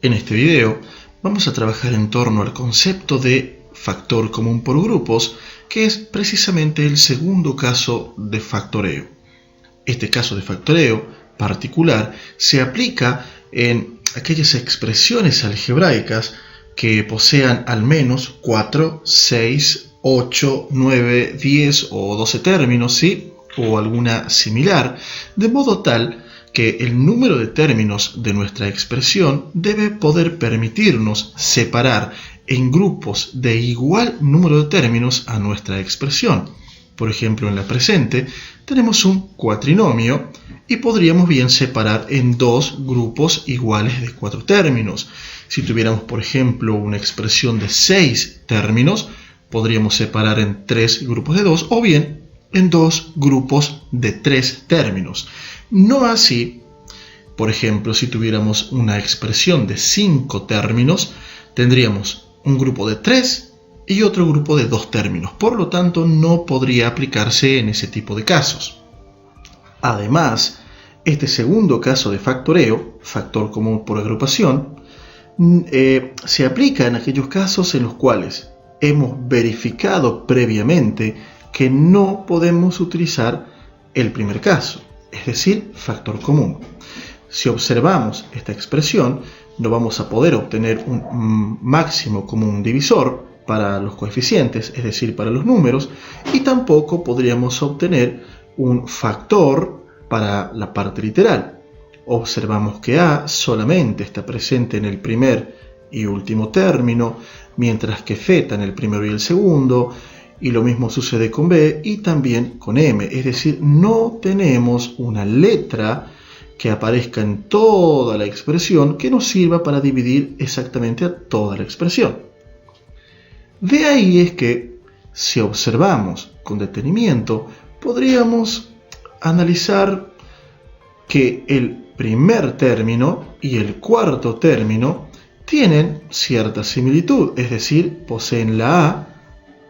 En este video vamos a trabajar en torno al concepto de factor común por grupos, que es precisamente el segundo caso de factoreo. Este caso de factoreo particular se aplica en aquellas expresiones algebraicas que posean al menos 4, 6, 8, 9, 10 o 12 términos, ¿sí? O alguna similar, de modo tal que el número de términos de nuestra expresión debe poder permitirnos separar en grupos de igual número de términos a nuestra expresión. Por ejemplo, en la presente tenemos un cuatrinomio y podríamos bien separar en dos grupos iguales de 4 términos. Si tuviéramos, por ejemplo, una expresión de 6 términos, podríamos separar en 3 grupos de 2 o bien en 2 grupos de 3 términos. No así, por ejemplo, si tuviéramos una expresión de 5 términos, tendríamos un grupo de 3 y otro grupo de 2 términos. Por lo tanto, no podría aplicarse en ese tipo de casos. Además, este segundo caso de factoreo, factor común por agrupación, se aplica en aquellos casos en los cuales hemos verificado previamente que no podemos utilizar el primer caso, es decir, factor común. Si observamos esta expresión, no vamos a poder obtener un máximo común divisor para los coeficientes, es decir, para los números, y tampoco podríamos obtener un factor para la parte literal. Observamos que A solamente está presente en el primer y último término, mientras que θ en el primero y el segundo, y lo mismo sucede con B y también con M, es decir, no tenemos una letra que aparezca en toda la expresión que nos sirva para dividir exactamente a toda la expresión. De ahí es que, si observamos con detenimiento, podríamos analizar que el primer término y el cuarto término tienen cierta similitud, es decir, poseen la A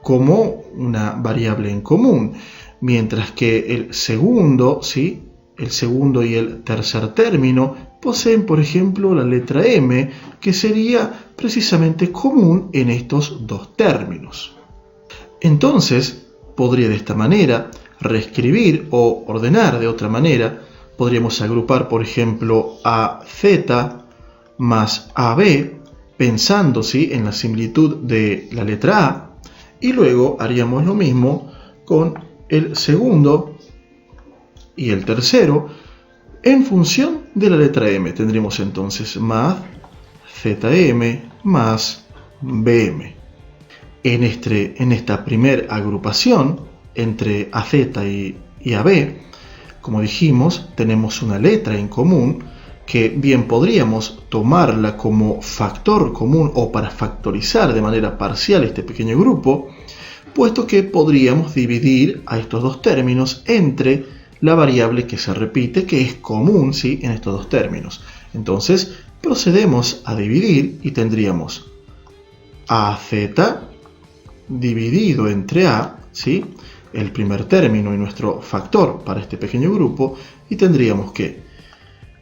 como una variable en común, mientras que el segundo, ¿sí? El segundo y el tercer término poseen, por ejemplo, la letra M, que sería precisamente común en estos dos términos. Entonces, podría de esta manera reescribir o ordenar de otra manera. Podríamos agrupar, por ejemplo, AZ más AB, pensando, ¿sí?, en la similitud de la letra A, y luego haríamos lo mismo con el segundo y el tercero en función de la letra M. Tendríamos entonces más ZM más BM. En esta primera agrupación entre AZ y AB, como dijimos, tenemos una letra en común que bien podríamos tomarla como factor común o para factorizar de manera parcial este pequeño grupo, puesto que podríamos dividir a estos dos términos entre la variable que se repite, que es común, ¿sí?, en estos dos términos. Entonces, procedemos a dividir y tendríamos AZ dividido entre A, ¿sí?, el primer término y nuestro factor para este pequeño grupo, y tendríamos que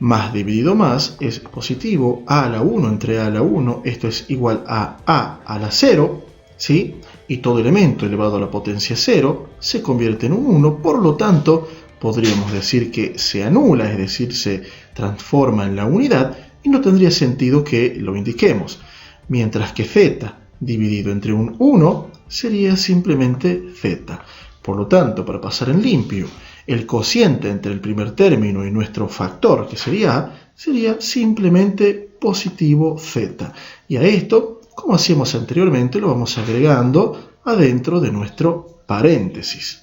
más dividido más es positivo, A a la 1 entre A a la 1, esto es igual a A a la 0, ¿sí? Y todo elemento elevado a la potencia 0 se convierte en un 1, por lo tanto podríamos decir que se anula, es decir, se transforma en la unidad y no tendría sentido que lo indiquemos, mientras que z dividido entre un 1 sería simplemente z. Por lo tanto, para pasar en limpio, el cociente entre el primer término y nuestro factor, que sería A, sería simplemente positivo z. Y a esto, como hacíamos anteriormente, lo vamos agregando adentro de nuestro paréntesis.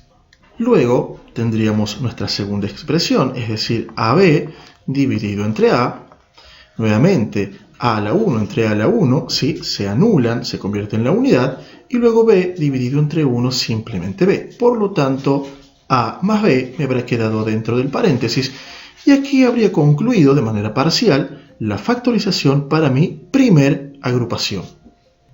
Luego tendríamos nuestra segunda expresión, es decir, AB dividido entre A. Nuevamente, A a la 1 entre A a la 1, ¿sí?, se anulan, se convierte en la unidad. Y luego B dividido entre 1, simplemente B. Por lo tanto, A más B me habrá quedado dentro del paréntesis. Y aquí habría concluido de manera parcial la factorización para mi primer agrupación.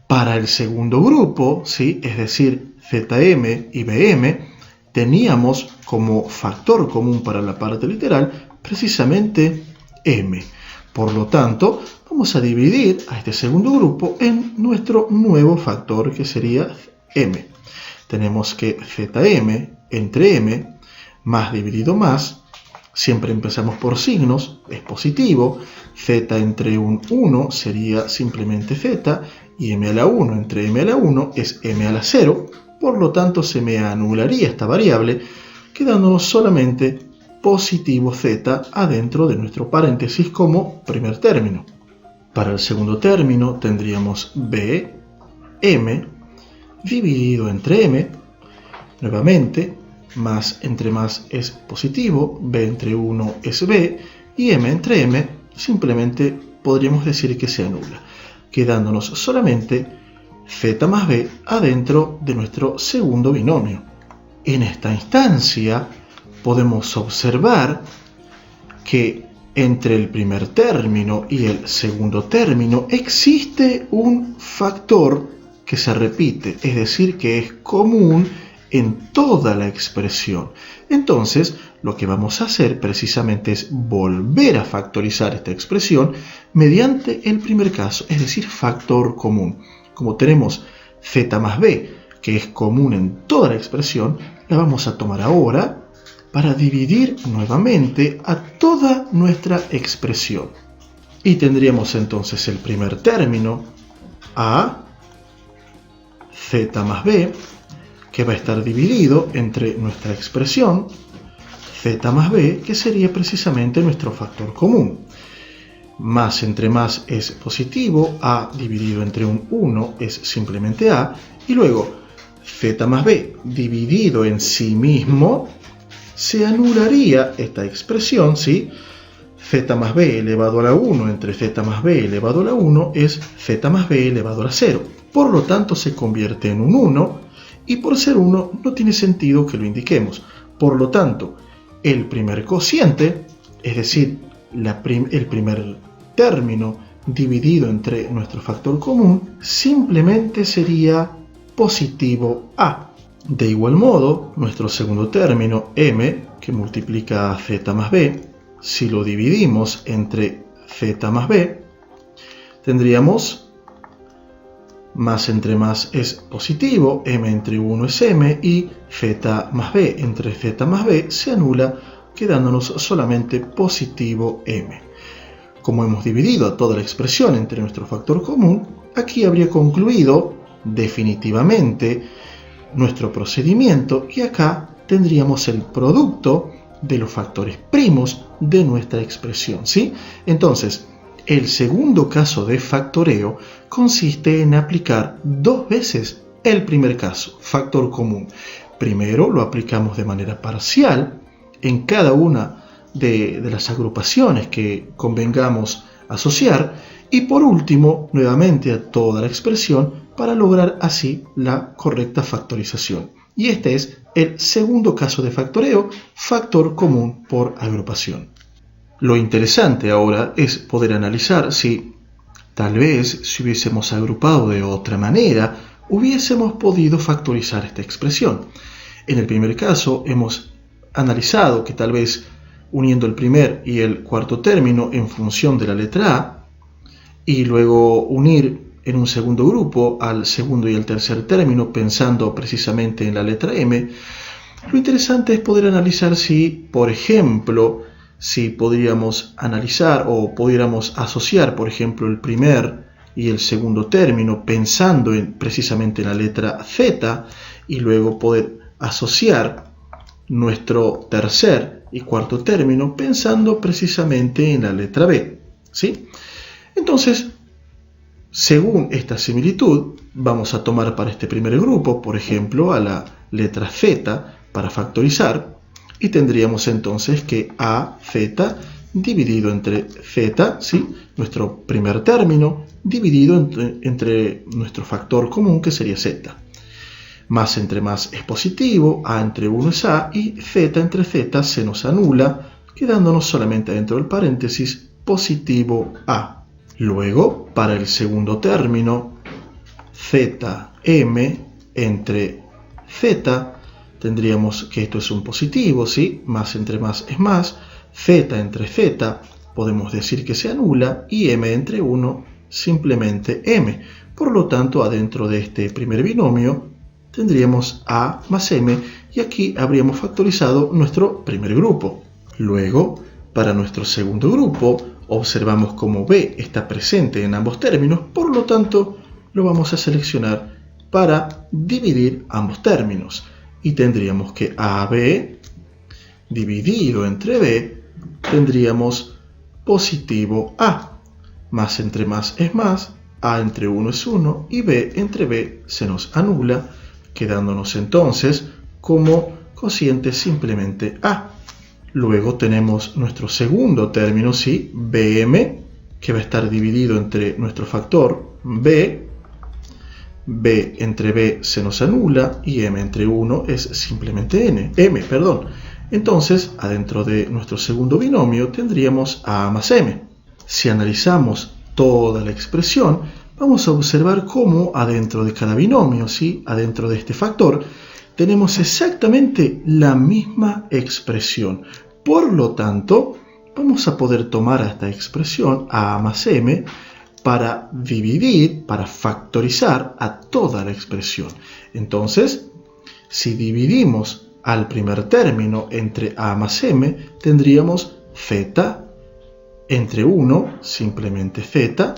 Para el segundo grupo, ¿sí?, es decir, ZM y BM, teníamos como factor común para la parte literal precisamente M. Por lo tanto, vamos vamos a dividir a este segundo grupo en nuestro nuevo factor, que sería m. Tenemos que zm entre m, más dividido más, siempre empezamos por signos, es positivo, z entre un 1 sería simplemente z, y m a la 1 entre m a la 1 es m a la 0, por lo tanto se me anularía esta variable, quedándonos solamente positivo z adentro de nuestro paréntesis como primer término. Para el segundo término tendríamos b, m, dividido entre m, nuevamente, más entre más es positivo, b entre 1 es b, y m entre m simplemente podríamos decir que se anula, quedándonos solamente z más b adentro de nuestro segundo binomio. En esta instancia podemos observar que entre el primer término y el segundo término existe un factor que se repite, es decir, que es común en toda la expresión. Entonces, lo que vamos a hacer precisamente es volver a factorizar esta expresión mediante el primer caso, es decir, factor común. Como tenemos z más b, que es común en toda la expresión, la vamos a tomar ahora para dividir nuevamente a toda nuestra expresión. Y tendríamos entonces el primer término, a z más b, que va a estar dividido entre nuestra expresión z más b, que sería precisamente nuestro factor común. Más entre más es positivo, a dividido entre un 1 es simplemente a, y luego z más b dividido en sí mismo, se anularía esta expresión, ¿sí? Z más b elevado a la 1 entre z más b elevado a la 1 es z más b elevado a la 0. Por lo tanto, se convierte en un 1, y por ser 1 no tiene sentido que lo indiquemos. Por lo tanto, el primer cociente, es decir, el primer término dividido entre nuestro factor común, simplemente sería positivo a. De igual modo, nuestro segundo término, m, que multiplica a z más b, si lo dividimos entre z más b, tendríamos más entre más es positivo, m entre 1 es m, y z más b entre z más b se anula, quedándonos solamente positivo m. Como hemos dividido a toda la expresión entre nuestro factor común, aquí habría concluido definitivamente nuestro procedimiento, y acá tendríamos el producto de los factores primos de nuestra expresión, ¿sí? Entonces, el segundo caso de factoreo consiste en aplicar dos veces el primer caso, factor común. Primero lo aplicamos de manera parcial en cada una de las agrupaciones que convengamos asociar, y por último nuevamente a toda la expresión para lograr así la correcta factorización. Y este es el segundo caso de factoreo, factor común por agrupación. Lo interesante ahora es poder analizar si tal vez si hubiésemos agrupado de otra manera, hubiésemos podido factorizar esta expresión. En el primer caso hemos analizado que tal vez uniendo el primer y el cuarto término en función de la letra A, y luego unir en un segundo grupo al segundo y al tercer término pensando precisamente en la letra M, lo interesante es poder analizar si, por ejemplo, si podríamos analizar o pudiéramos asociar, por ejemplo, el primer y el segundo término pensando precisamente en la letra Z, y luego poder asociar nuestro tercer y cuarto término pensando precisamente en la letra B, ¿sí? Entonces, según esta similitud, vamos a tomar para este primer grupo, por ejemplo, a la letra Z para factorizar, y tendríamos entonces que AZ dividido entre Z, ¿sí? Nuestro primer término, dividido entre nuestro factor común, que sería Z. Más entre más es positivo, A entre 1 es A, y Z entre Z se nos anula, quedándonos solamente dentro del paréntesis positivo A. Luego, para el segundo término, ZM entre Z, tendríamos que esto es un positivo, ¿sí? Más entre más es más, Z entre Z podemos decir que se anula y m entre 1 simplemente m. Por lo tanto, adentro de este primer binomio tendríamos a más m y aquí habríamos factorizado nuestro primer grupo. Luego, para nuestro segundo grupo, observamos como b está presente en ambos términos, por lo tanto, lo vamos a seleccionar para dividir ambos términos. Y tendríamos que AB dividido entre B, tendríamos positivo A. Más entre más es más, A entre 1 es 1 y B entre B se nos anula, quedándonos entonces como cociente simplemente A. Luego tenemos nuestro segundo término, ¿sí? BM, que va a estar dividido entre nuestro factor B. B entre B se nos anula y m entre 1 es simplemente m. Entonces, adentro de nuestro segundo binomio tendríamos a más m. Si analizamos toda la expresión, vamos a observar cómo adentro de cada binomio, ¿sí? Adentro de este factor, tenemos exactamente la misma expresión. Por lo tanto, vamos a poder tomar a esta expresión a más m para dividir, para factorizar a toda la expresión. Entonces, si dividimos al primer término entre a más m, tendríamos z entre 1, simplemente z,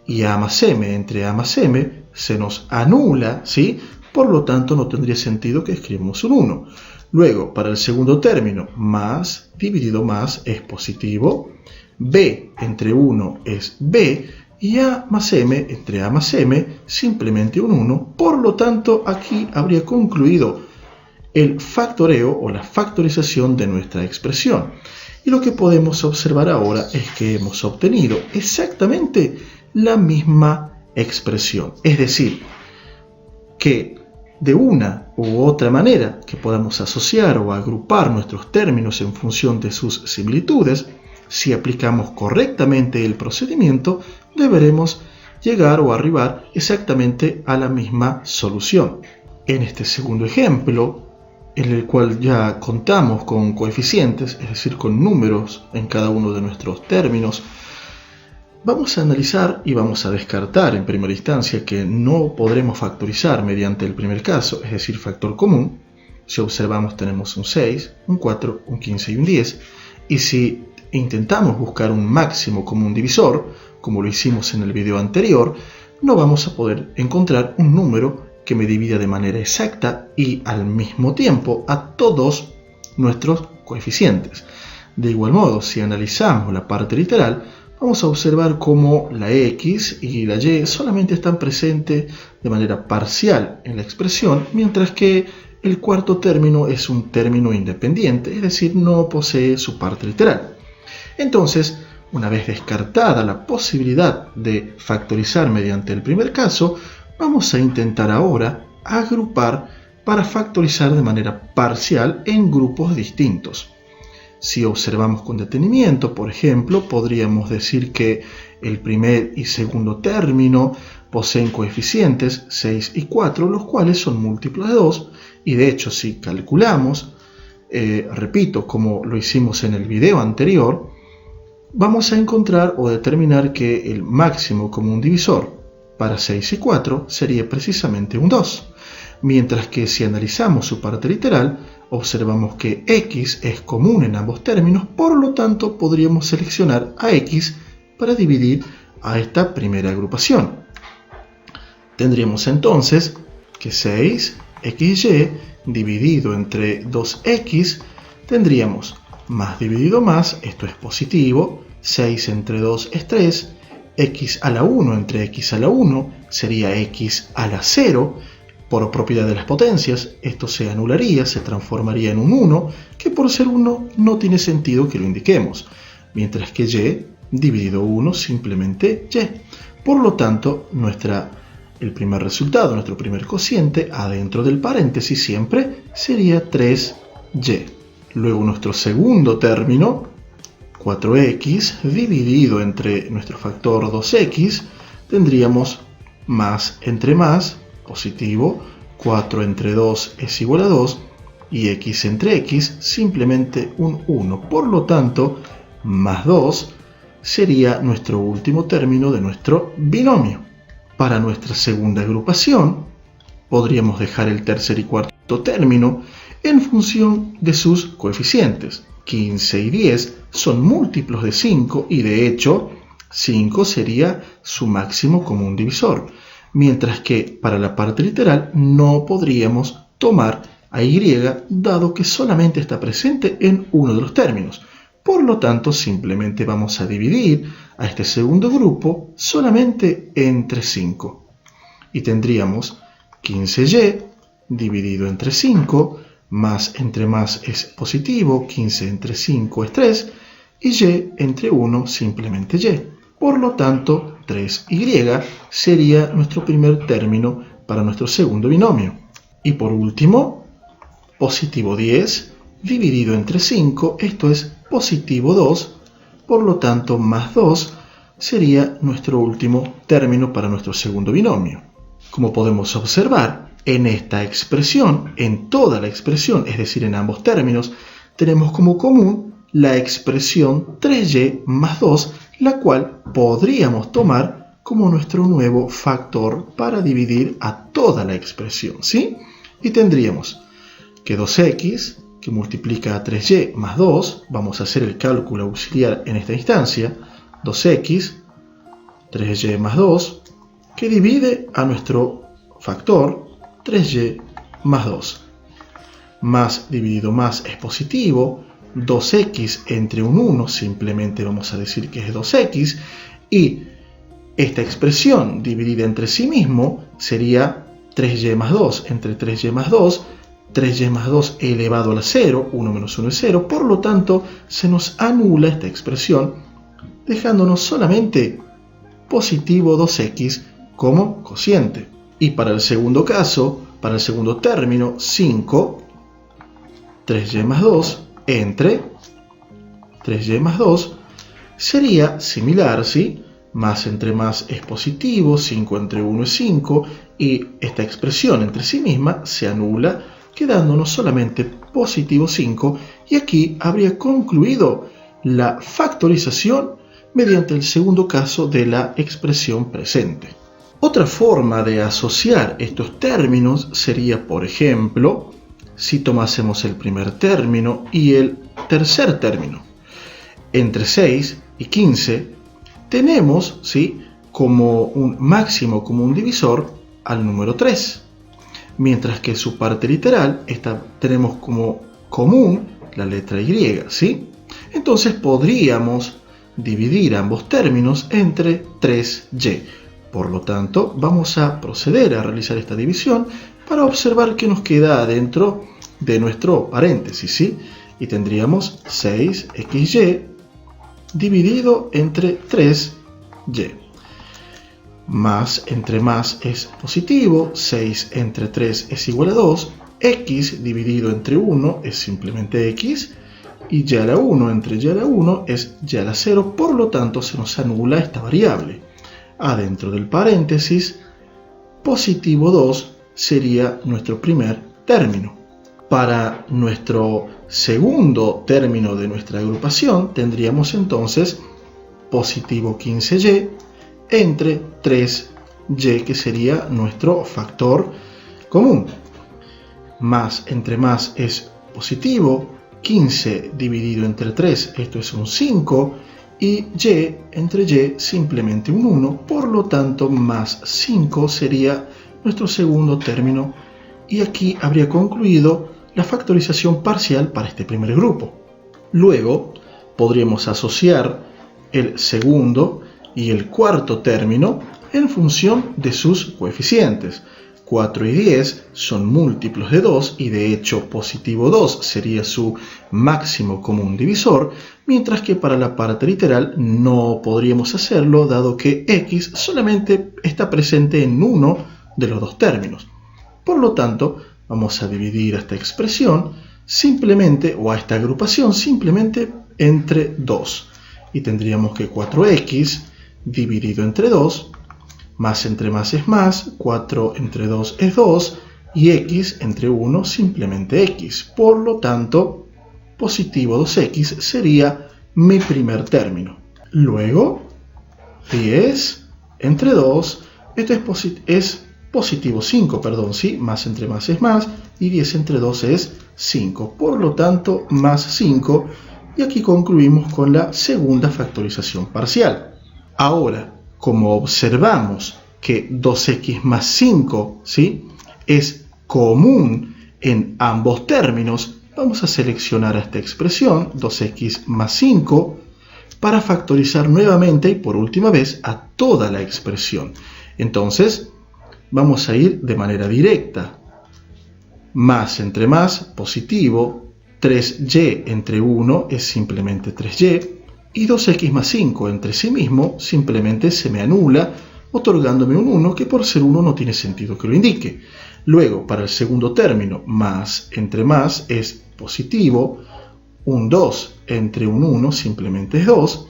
y a más m entre a más m se nos anula, ¿sí? Por lo tanto, no tendría sentido que escribamos un 1. Luego, para el segundo término, más dividido más es positivo, b entre 1 es b, y a más m entre a más m simplemente un 1. Por lo tanto, aquí habría concluido el factoreo o la factorización de nuestra expresión. Y lo que podemos observar ahora es que hemos obtenido exactamente la misma expresión. Es decir, que de una u otra manera que podamos asociar o agrupar nuestros términos en función de sus similitudes, si aplicamos correctamente el procedimiento, deberemos llegar o arribar exactamente a la misma solución. En este segundo ejemplo, en el cual ya contamos con coeficientes, es decir, con números en cada uno de nuestros términos, vamos a analizar y vamos a descartar en primera instancia que no podremos factorizar mediante el primer caso, es decir, factor común. Si observamos tenemos un 6, un 4, un 15 y un 10, y si intentamos buscar un máximo común divisor, como lo hicimos en el video anterior, no vamos a poder encontrar un número que me divida de manera exacta y al mismo tiempo a todos nuestros coeficientes. De igual modo, si analizamos la parte literal, vamos a observar cómo la x y la y solamente están presentes de manera parcial en la expresión, mientras que el cuarto término es un término independiente, es decir, no posee su parte literal. Entonces, una vez descartada la posibilidad de factorizar mediante el primer caso, vamos a intentar ahora agrupar para factorizar de manera parcial en grupos distintos. Si observamos con detenimiento, por ejemplo, podríamos decir que el primer y segundo término poseen coeficientes 6 y 4, los cuales son múltiplos de 2, y de hecho si calculamos, repito, como lo hicimos en el video anterior, vamos a encontrar o determinar que el máximo común divisor para 6 y 4 sería precisamente un 2, mientras que si analizamos su parte literal, observamos que x es común en ambos términos, por lo tanto podríamos seleccionar a x para dividir a esta primera agrupación. Tendríamos entonces que 6xy dividido entre 2x, tendríamos más dividido más, esto es positivo, 6 entre 2 es 3, x a la 1 entre x a la 1 sería x a la 0, por propiedad de las potencias, esto se anularía, se transformaría en un 1, que por ser 1 no tiene sentido que lo indiquemos, mientras que y dividido 1 simplemente y. Por lo tanto, el primer resultado, nuestro primer cociente, adentro del paréntesis siempre sería 3y. Luego nuestro segundo término, 4x, dividido entre nuestro factor 2x, tendríamos más entre más, positivo, 4 entre 2 es igual a 2, y x entre x simplemente un 1. Por lo tanto, más 2 sería nuestro último término de nuestro binomio. Para nuestra segunda agrupación, podríamos dejar el tercer y cuarto término en función de sus coeficientes. 15 y 10 son múltiplos de 5 y de hecho 5 sería su máximo común divisor, mientras que para la parte literal no podríamos tomar a y dado que solamente está presente en uno de los términos. Por lo tanto, simplemente vamos a dividir a este segundo grupo solamente entre 5. Y tendríamos 15y dividido entre 5, más entre más es positivo, 15 entre 5 es 3, y y entre 1 simplemente y. Por lo tanto, 3y sería nuestro primer término para nuestro segundo binomio. Y por último, positivo 10 dividido entre 5, esto es positivo 2, por lo tanto más 2 sería nuestro último término para nuestro segundo binomio. Como podemos observar, en esta expresión, en toda la expresión, es decir, en ambos términos, tenemos como común la expresión 3y más 2, la cual podríamos tomar como nuestro nuevo factor para dividir a toda la expresión, ¿sí? Y tendríamos que 2x, que multiplica a 3y más 2, vamos a hacer el cálculo auxiliar en esta instancia, 2x, 3y más 2, que divide a nuestro factor 3y más 2. Más dividido más es positivo, 2x entre un 1, simplemente vamos a decir que es 2x, y esta expresión dividida entre sí mismo sería 3y más 2 entre 3y más 2, 3y más 2 elevado a la 0, 1 menos 1 es 0, por lo tanto se nos anula esta expresión, dejándonos solamente positivo 2x como cociente. Y para el segundo caso, para el segundo término, 5, 3y más 2 entre 3y más 2 sería similar, ¿sí? Más entre más es positivo, 5 entre 1 es 5, y esta expresión entre sí misma se anula, quedándonos solamente positivo 5, y aquí habría concluido la factorización mediante el segundo caso de la expresión presente. Otra forma de asociar estos términos sería, por ejemplo, si tomásemos el primer término y el tercer término. Entre 6 y 15 tenemos, ¿sí?, como un máximo común divisor al número 3, mientras que su parte literal tenemos como común la letra Y, ¿sí? Entonces podríamos dividir ambos términos entre 3y. Por lo tanto, vamos a proceder a realizar esta división para observar qué nos queda dentro de nuestro paréntesis, ¿sí? Y tendríamos 6xy dividido entre 3y. Más entre más es positivo, 6 entre 3 es igual a 2, x dividido entre 1 es simplemente x, y y a la 1 entre y a la 1 es y a la 0, por lo tanto se nos anula esta variable. Adentro del paréntesis, positivo 2 sería nuestro primer término. Para nuestro segundo término de nuestra agrupación tendríamos entonces positivo 15y entre 3y, que sería nuestro factor común. Más entre más es positivo, 15 dividido entre 3, esto es un 5, y y entre y simplemente un 1, por lo tanto más 5 sería nuestro segundo término, y aquí habría concluido la factorización parcial para este primer grupo. Luego podríamos asociar el segundo y el cuarto término en función de sus coeficientes. 4 y 10 son múltiplos de 2 y de hecho positivo 2 sería su máximo común divisor, mientras que para la parte literal no podríamos hacerlo dado que x solamente está presente en uno de los dos términos. Por lo tanto, vamos a dividir esta expresión simplemente, o a esta agrupación simplemente entre 2. Y tendríamos que 4x dividido entre 2, más entre más es más, 4 entre 2 es 2, y x entre 1 simplemente x. Por lo tanto, positivo 2x sería mi primer término. Luego, 10 entre 2, esto es positivo 5, perdón, ¿sí? Más entre más es más, y 10 entre 2 es 5. Por lo tanto, más 5, y aquí concluimos con la segunda factorización parcial. Ahora, como observamos que 2x más 5, ¿sí?, es común en ambos términos, vamos a seleccionar esta expresión, 2x más 5, para factorizar nuevamente y por última vez a toda la expresión. Entonces, vamos a ir de manera directa. Más entre más, positivo, 3y entre 1 es simplemente 3y, y 2x más 5 entre sí mismo simplemente se me anula, otorgándome un 1 que por ser 1 no tiene sentido que lo indique. Luego, para el segundo término, más entre más es positivo, un 2 entre un 1 simplemente es 2,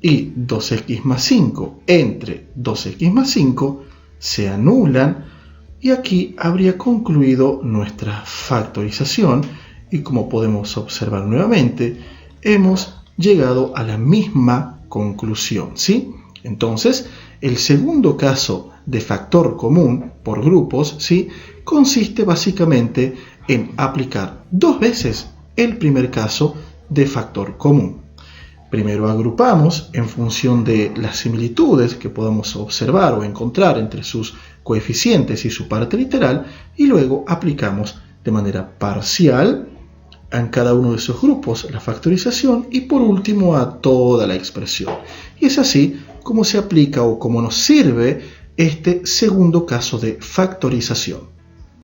y 2x más 5 entre 2x más 5 se anulan, y aquí habría concluido nuestra factorización, y como podemos observar nuevamente, hemos llegado a la misma conclusión, ¿sí? Entonces, el segundo caso de factor común por grupos, ¿sí?, consiste básicamente en aplicar dos veces el primer caso de factor común. Primero agrupamos en función de las similitudes que podamos observar o encontrar entre sus coeficientes y su parte literal, y luego aplicamos de manera parcial en cada uno de esos grupos la factorización y por último a toda la expresión. Y es así como se aplica o como nos sirve este segundo caso de factorización.